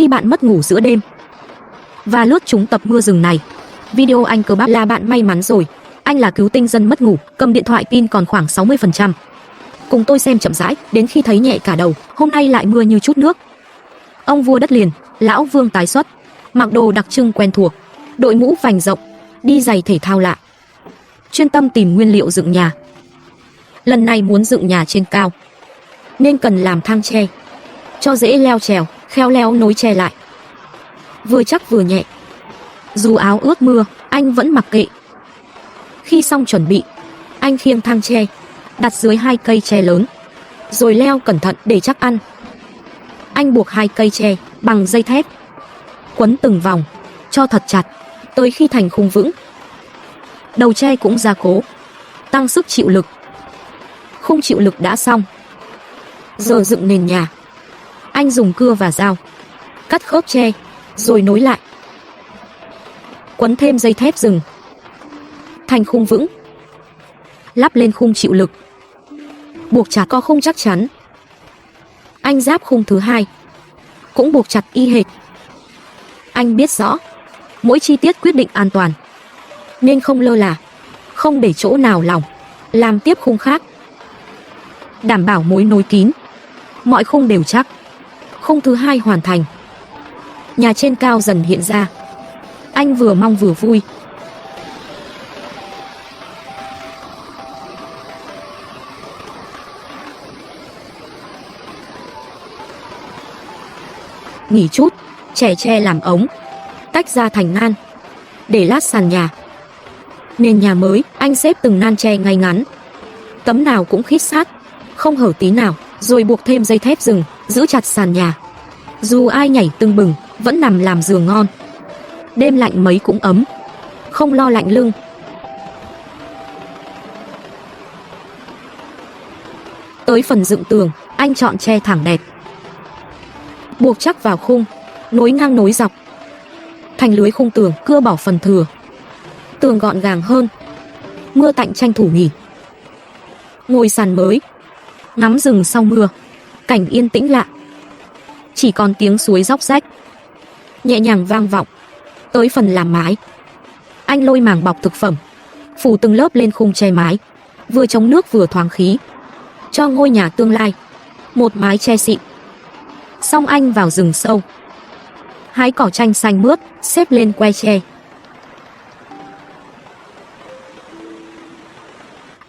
khi bạn mất ngủ giữa đêm và lướt trúng tập mưa rừng này. Video anh cơ bắp là bạn may mắn rồi. Anh là cứu tinh dân mất ngủ, cầm điện thoại pin còn khoảng 60%. Cùng tôi xem chậm rãi, đến khi thấy nhẹ cả đầu, hôm nay lại mưa như chút nước. Ông vua đất liền, lão Vương tái xuất, mặc đồ đặc trưng quen thuộc, đội mũ vành rộng, đi giày thể thao lạ. Chuyên tâm tìm nguyên liệu dựng nhà. Lần này muốn dựng nhà trên cao, nên cần làm thang tre, cho dễ leo trèo, khéo léo nối tre lại. Vừa chắc vừa nhẹ. Dù áo ướt mưa, anh vẫn mặc kệ. Khi xong chuẩn bị, anh khiêng thang tre, đặt dưới 2 cây tre lớn, rồi leo cẩn thận để chắc ăn. Anh buộc 2 cây tre bằng dây thép, quấn từng vòng, cho thật chặt, tới khi thành khung vững. Đầu tre cũng gia cố, tăng sức chịu lực. Khung chịu lực đã xong. Giờ dựng nền nhà. Anh dùng cưa và dao cắt khớp tre, rồi nối lại. Quấn thêm dây thép rừng, thành khung vững. Lắp lên khung chịu lực, buộc chặt có khung chắc chắn. Anh ráp khung thứ 2, cũng buộc chặt y hệt. Anh biết rõ mỗi chi tiết quyết định an toàn, nên không lơ là, không để chỗ nào lỏng. Làm tiếp khung khác, đảm bảo mối nối kín, mọi khung đều chắc. Khung thứ 2 hoàn thành, nhà trên cao dần hiện ra. Anh vừa mong vừa vui. Nghỉ chút, chẻ tre làm ống, tách ra thành nan, để lát sàn nhà. Nền nhà mới, anh xếp từng nan tre ngay ngắn, tấm nào cũng khít sát, không hở tí nào, rồi buộc thêm dây thép rừng, giữ chặt sàn nhà. Dù ai nhảy tưng bừng, vẫn nằm làm giường ngon. Đêm lạnh mấy cũng ấm, không lo lạnh lưng. Tới phần dựng tường, anh chọn tre thẳng đẹp, buộc chắc vào khung, nối ngang nối dọc, thành lưới khung tường, cưa bỏ phần thừa. Tường gọn gàng hơn. Mưa tạnh tranh thủ nghỉ, ngồi sàn mới, ngắm rừng sau mưa, cảnh yên tĩnh lạ. Chỉ còn tiếng suối róc rách nhẹ nhàng vang vọng. Tới phần làm mái, anh lôi màng bọc thực phẩm, phủ từng lớp lên khung tre mái, vừa chống nước vừa thoáng khí, cho ngôi nhà tương lai một mái tre xịn. Xong anh vào rừng sâu, hái cỏ chanh xanh mướt, xếp lên que tre.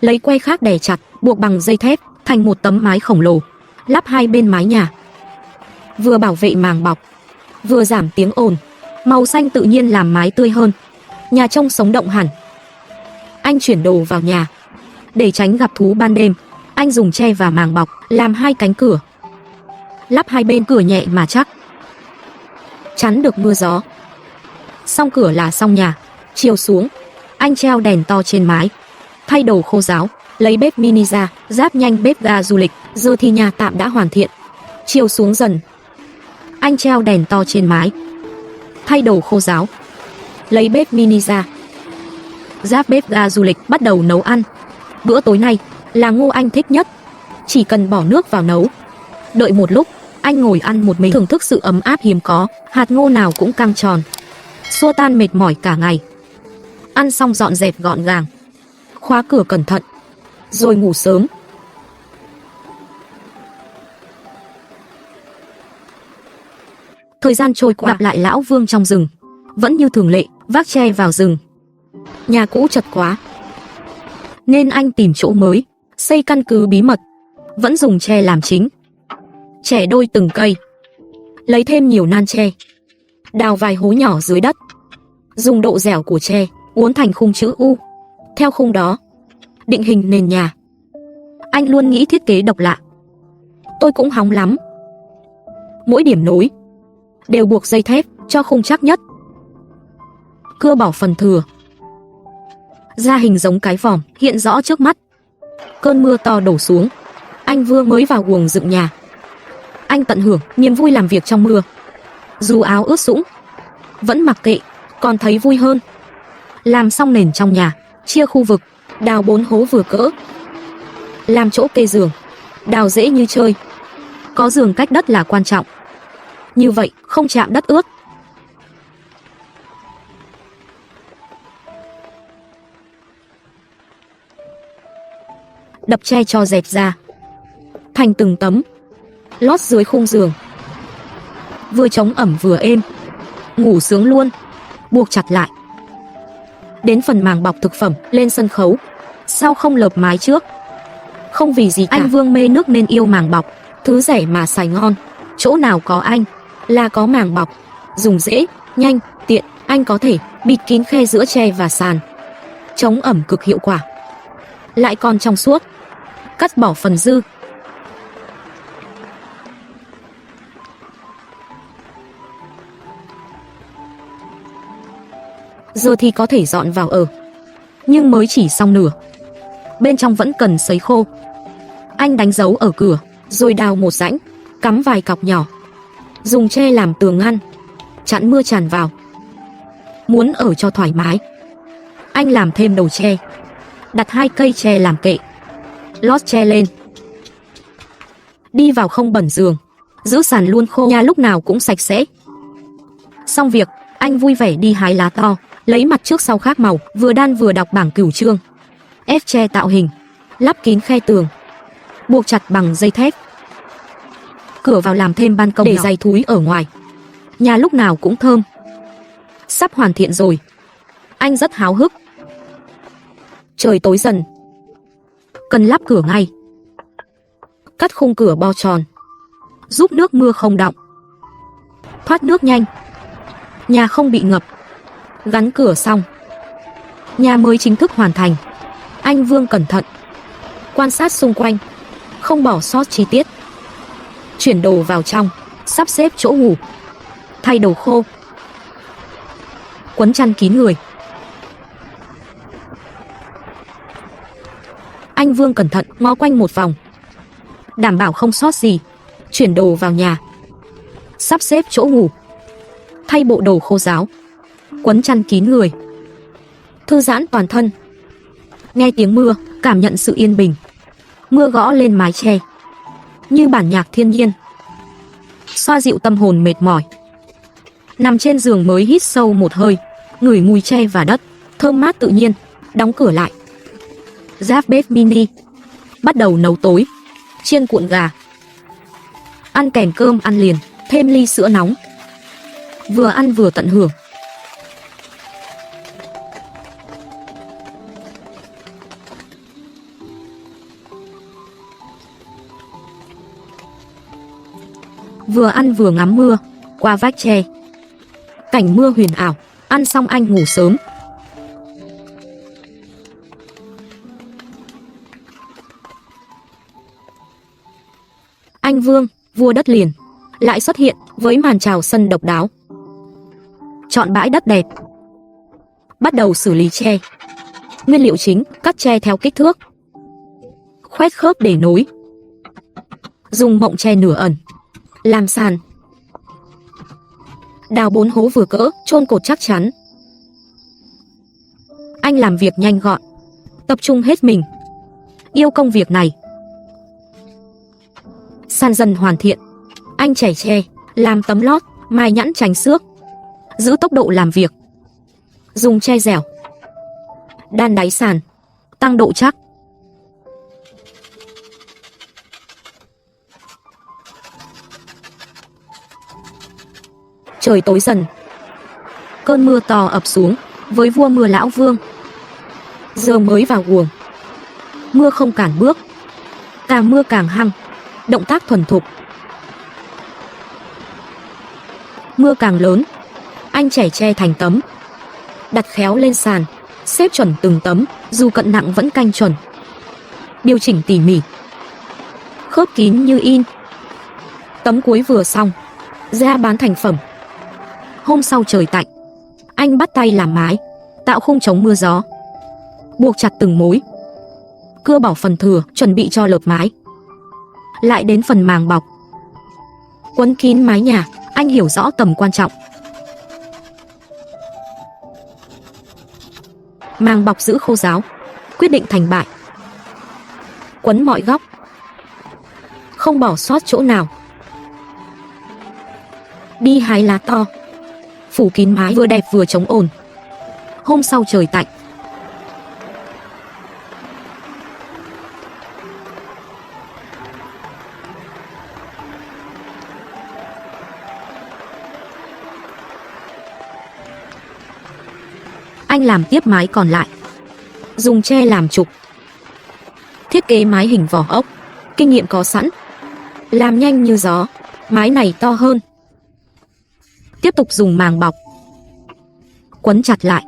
Lấy que khác đè chặt, buộc bằng dây thép, thành một tấm mái khổng lồ, lắp 2 bên mái nhà. Vừa bảo vệ màng bọc, vừa giảm tiếng ồn. Màu xanh tự nhiên làm mái tươi hơn, nhà trông sống động hẳn. Anh chuyển đồ vào nhà, để tránh gặp thú ban đêm. Anh dùng tre và màng bọc làm 2 cánh cửa, lắp 2 bên cửa nhẹ mà chắc, chắn được mưa gió. Xong cửa là xong nhà. Chiều xuống, anh treo đèn to trên mái, thay đồ khô ráo, lấy bếp mini ra, ráp nhanh bếp ga du lịch. Giờ thì nhà tạm đã hoàn thiện. Chiều xuống dần, anh treo đèn to trên mái, thay đồ khô ráo, lấy bếp mini ra, ráp bếp ga du lịch, bắt đầu nấu ăn. Bữa tối nay là ngô anh thích nhất, chỉ cần bỏ nước vào nấu. Đợi một lúc, anh ngồi ăn một mình, thưởng thức sự ấm áp hiếm có. Hạt ngô nào cũng căng tròn, xua tan mệt mỏi cả ngày. Ăn xong dọn dẹp gọn gàng, khóa cửa cẩn thận, rồi ngủ sớm. Thời gian trôi qua, gặp lại lão Vương trong rừng, vẫn như thường lệ, vác tre vào rừng. Nhà cũ chật quá, nên anh tìm chỗ mới, xây căn cứ bí mật, vẫn dùng tre làm chính. Chẻ đôi từng cây, lấy thêm nhiều nan tre, đào vài hố nhỏ dưới đất, dùng độ dẻo của tre uốn thành khung chữ U. Theo khung đó, định hình nền nhà. Anh luôn nghĩ thiết kế độc lạ. Tôi cũng hóng lắm. Mỗi điểm nối đều buộc dây thép cho khung chắc nhất, cưa bỏ phần thừa, ra hình giống cái vòm hiện rõ trước mắt. Cơn mưa to đổ xuống, anh vừa mới vào guồng dựng nhà. Anh tận hưởng niềm vui làm việc trong mưa. Dù áo ướt sũng, vẫn mặc kệ, còn thấy vui hơn. Làm xong nền trong nhà, chia khu vực, đào 4 hố vừa cỡ. Làm chỗ kê giường, đào dễ như chơi. Có giường cách đất là quan trọng. Như vậy, không chạm đất ướt. Đập tre cho dẹp ra thành từng tấm, lót dưới khung giường. Vừa chống ẩm vừa êm, ngủ sướng luôn. Buộc chặt lại. Đến phần màng bọc thực phẩm, lên sân khấu. Sao không lợp mái trước? Không vì gì cả. Anh Vương mê nước nên yêu màng bọc. Thứ rẻ mà xài ngon. Chỗ nào có anh là có màng bọc. Dùng dễ, nhanh, tiện. Anh có thể bịt kín khe giữa tre và sàn, chống ẩm cực hiệu quả, lại còn trong suốt. Cắt bỏ phần dư. Giờ thì có thể dọn vào ở. Nhưng mới chỉ xong nửa, bên trong vẫn cần sấy khô. Anh đánh dấu ở cửa, rồi đào một rãnh, cắm vài cọc nhỏ, dùng tre làm tường ngăn, chặn mưa tràn vào. Muốn ở cho thoải mái, anh làm thêm đầu tre, đặt 2 cây tre làm kệ, lót tre lên. Đi vào không bẩn giường, giữ sàn luôn khô, nhà lúc nào cũng sạch sẽ. Xong việc, anh vui vẻ đi hái lá to, lấy mặt trước sau khác màu, vừa đan vừa đọc bảng cửu chương. Ép tre tạo hình, lắp kín khe tường, buộc chặt bằng dây thép. Cửa vào làm thêm ban công để giày thúi ở ngoài. Nhà lúc nào cũng thơm. Sắp hoàn thiện rồi. Anh rất háo hức. Trời tối dần, cần lắp cửa ngay. Cắt khung cửa bo tròn, giúp nước mưa không đọng, thoát nước nhanh, nhà không bị ngập. Gắn cửa xong, nhà mới chính thức hoàn thành. Anh Vương cẩn thận quan sát xung quanh, không bỏ sót chi tiết. Chuyển đồ vào trong, sắp xếp chỗ ngủ, thay đồ khô, quấn chăn kín người. Anh Vương cẩn thận ngó quanh một vòng, đảm bảo không sót gì. Chuyển đồ vào nhà, sắp xếp chỗ ngủ, thay bộ đồ khô ráo, quấn chăn kín người, thư giãn toàn thân. Nghe tiếng mưa, cảm nhận sự yên bình. Mưa gõ lên mái che như bản nhạc thiên nhiên, xoa dịu tâm hồn mệt mỏi. Nằm trên giường mới hít sâu một hơi, ngửi mùi tre và đất, thơm mát tự nhiên. Đóng cửa lại, ráp bếp mini, bắt đầu nấu tối. Chiên cuộn gà, ăn kèm cơm ăn liền, thêm ly sữa nóng. Vừa ăn vừa tận hưởng. Vừa ăn vừa ngắm mưa qua vách tre. Cảnh mưa huyền ảo. Ăn xong anh ngủ sớm. Anh Vương, vua đất liền, lại xuất hiện với màn chào sân độc đáo. Chọn bãi đất đẹp, bắt đầu xử lý tre. Nguyên liệu chính, cắt tre theo kích thước, khoét khớp để nối. Dùng mộng tre nửa ẩn làm sàn. Đào 4 hố vừa cỡ, chôn cột chắc chắn. Anh làm việc nhanh gọn, tập trung hết mình, yêu công việc này. Sàn dần hoàn thiện. Anh chảy tre, làm tấm lót, mài nhẵn tránh xước, giữ tốc độ làm việc. Dùng tre dẻo, đan đáy sàn, tăng độ chắc. Trời tối dần, cơn mưa to ập xuống với vua mưa lão Vương. Giờ mới vào guồng, mưa không cản bước, càng mưa càng hăng, động tác thuần thục. Mưa càng lớn, anh chảy tre thành tấm, đặt khéo lên sàn, xếp chuẩn từng tấm, dù cận nặng vẫn canh chuẩn. Điều chỉnh tỉ mỉ, khớp kín như in. Tấm cuối vừa xong, ra bán thành phẩm. Hôm sau trời tạnh, anh bắt tay làm mái, tạo khung chống mưa gió, buộc chặt từng mối, cưa bỏ phần thừa, chuẩn bị cho lợp mái. Lại đến phần màng bọc, quấn kín mái nhà. Anh hiểu rõ tầm quan trọng. Màng bọc giữ khô ráo, quyết định thành bại. Quấn mọi góc, không bỏ sót chỗ nào. đi hái lá to, phủ kín mái vừa đẹp vừa chống ồn. Hôm sau trời tạnh. Anh làm tiếp mái còn lại, dùng tre làm trục, thiết kế mái hình vỏ ốc, kinh nghiệm có sẵn, làm nhanh như gió. Mái này to hơn, tiếp tục dùng màng bọc, quấn chặt lại,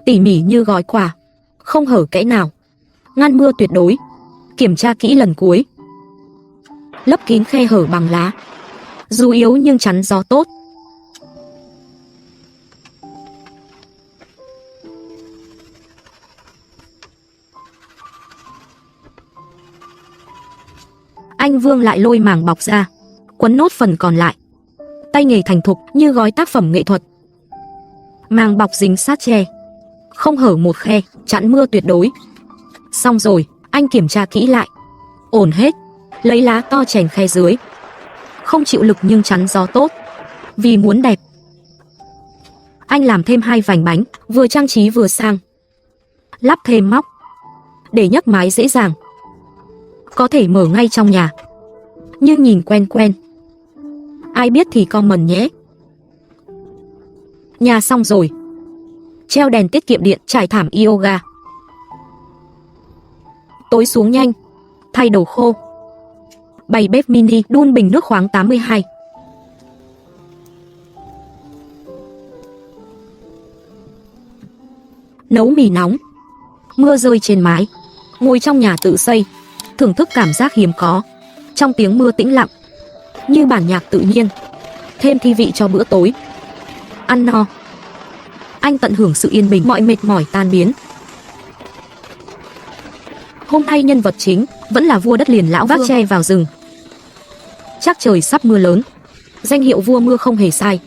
tỉ mỉ như gói quà, không hở kẽ nào, ngăn mưa tuyệt đối. Kiểm tra kỹ lần cuối, lấp kín khe hở bằng lá, dù yếu nhưng chắn gió tốt. Anh Vương lại lôi màng bọc ra, quấn nốt phần còn lại. Tay nghề thành thục như gói tác phẩm nghệ thuật. Màng bọc dính sát tre, không hở một khe, chắn mưa tuyệt đối. Xong rồi, anh kiểm tra kỹ lại. Ổn hết, lấy lá to chèn khe dưới. Không chịu lực nhưng chắn gió tốt. Vì muốn đẹp, anh làm thêm 2 vành bánh, vừa trang trí vừa sang. Lắp thêm móc, để nhấc mái dễ dàng. Có thể mở ngay trong nhà, nhưng nhìn quen quen. Ai biết thì comment nhé. Nhà xong rồi, treo đèn tiết kiệm điện, trải thảm yoga. Tối xuống nhanh, thay đồ khô, bày bếp mini, đun bình nước khoáng 82. Nấu mì nóng, mưa rơi trên mái, ngồi trong nhà tự xây, thưởng thức cảm giác hiếm có. Trong tiếng mưa tĩnh lặng, như bản nhạc tự nhiên, thêm thi vị cho bữa tối. Ăn no, anh tận hưởng sự yên bình, mọi mệt mỏi tan biến. Hôm nay nhân vật chính vẫn là vua đất liền lão vác tre vào rừng. Chắc trời sắp mưa lớn, danh hiệu vua mưa không hề sai.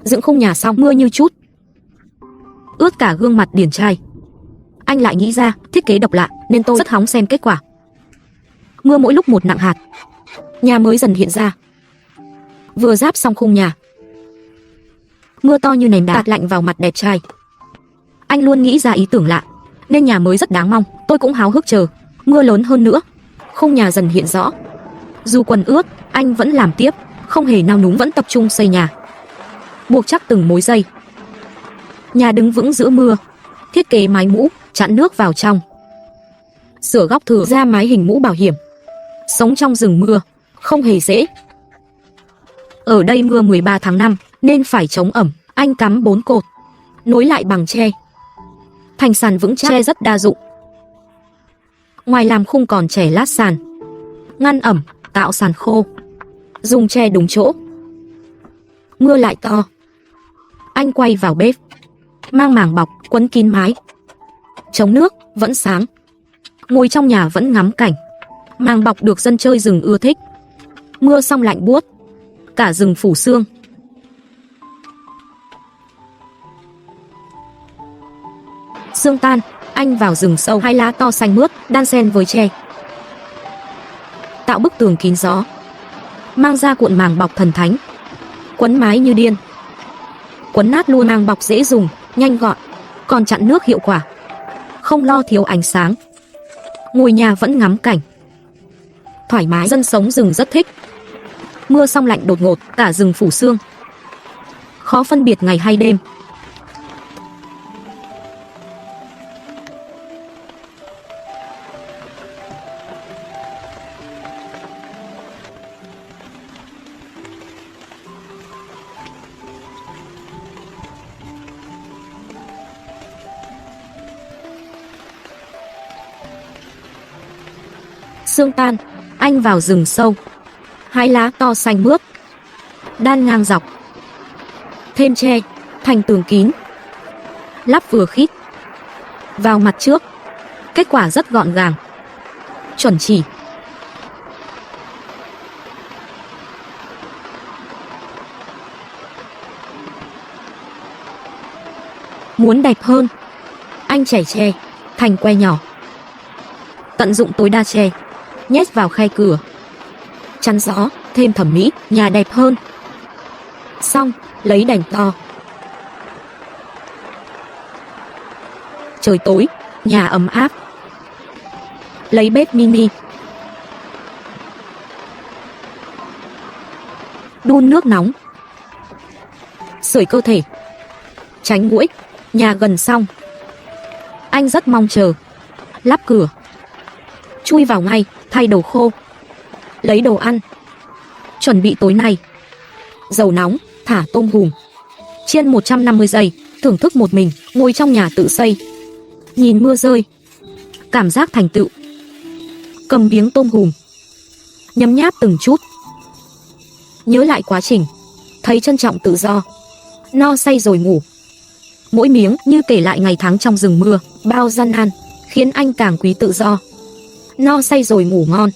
Dựng khung nhà xong, mưa như chút, ướt cả gương mặt điển trai. Anh lại nghĩ ra thiết kế độc lạ nên tôi rất hóng xem kết quả. Mưa mỗi lúc một nặng hạt, nhà mới dần hiện ra. Vừa ráp xong khung nhà, mưa to như nền đá tạt lạnh vào mặt đẹp trai. Anh luôn nghĩ ra ý tưởng lạ nên nhà mới rất đáng mong. Tôi cũng háo hức chờ mưa lớn hơn nữa. Khung nhà dần hiện rõ. Dù quần ướt, anh vẫn làm tiếp, không hề nao núng, vẫn tập trung xây nhà, buộc chắc từng mối dây. Nhà đứng vững giữa mưa, thiết kế mái mũ chặn nước vào trong, sửa góc thừa ra mái hình mũ bảo hiểm. Sống trong rừng mưa không hề dễ. Ở đây mưa 13 tháng 5 nên phải chống ẩm. Anh cắm 4 cột, nối lại bằng tre, thành sàn vững chắc. Tre rất đa dụng. Ngoài làm khung còn chẻ lát sàn, ngăn ẩm, tạo sàn khô. Dùng tre đúng chỗ. Mưa lại to, anh quay vào bếp, mang màng bọc quấn kín mái. Chống nước vẫn sáng, ngồi trong nhà vẫn ngắm cảnh. Màng bọc được dân chơi rừng ưa thích. Mưa xong lạnh buốt, cả rừng phủ sương. Sương tan, anh vào rừng sâu. 2 lá to xanh mướt đan xen với tre, tạo bức tường kín gió. Mang ra cuộn màng bọc thần thánh, quấn mái như điên. Quấn nát luôn. Màng bọc dễ dùng, nhanh gọn, còn chặn nước hiệu quả, không lo thiếu ánh sáng. Ngồi nhà vẫn ngắm cảnh, thoải mái. Dân sống rừng rất thích. Mưa xong lạnh đột ngột, cả rừng phủ sương, khó phân biệt ngày hay đêm. Sương tan, anh vào rừng sâu. 2 lá to xanh mướt đan ngang dọc, thêm tre thành tường kín, lắp vừa khít vào mặt trước. Kết quả rất gọn gàng, chuẩn chỉ. Muốn đẹp hơn, anh chẻ tre thành que nhỏ, tận dụng tối đa tre, nhét vào khe cửa, chắn gió, thêm thẩm mỹ, nhà đẹp hơn. Xong, lấy đèn to. Trời tối, nhà ấm áp. Lấy bếp mini. Đun nước nóng. Sưởi cơ thể. Tránh muỗi, nhà gần xong. Anh rất mong chờ. Lắp cửa. Chui vào ngay, thay đồ khô. Lấy đồ ăn. Chuẩn bị tối nay. Dầu nóng, thả tôm hùm. Chiên 150 giây, thưởng thức một mình, ngồi trong nhà tự xây. Nhìn mưa rơi. Cảm giác thành tựu. Cầm miếng tôm hùm. Nhấm nháp từng chút. Nhớ lại quá trình. Thấy trân trọng tự do. No say rồi ngủ. Mỗi miếng như kể lại ngày tháng trong rừng mưa, bao gian nan, khiến anh càng quý tự do. No say rồi ngủ ngon.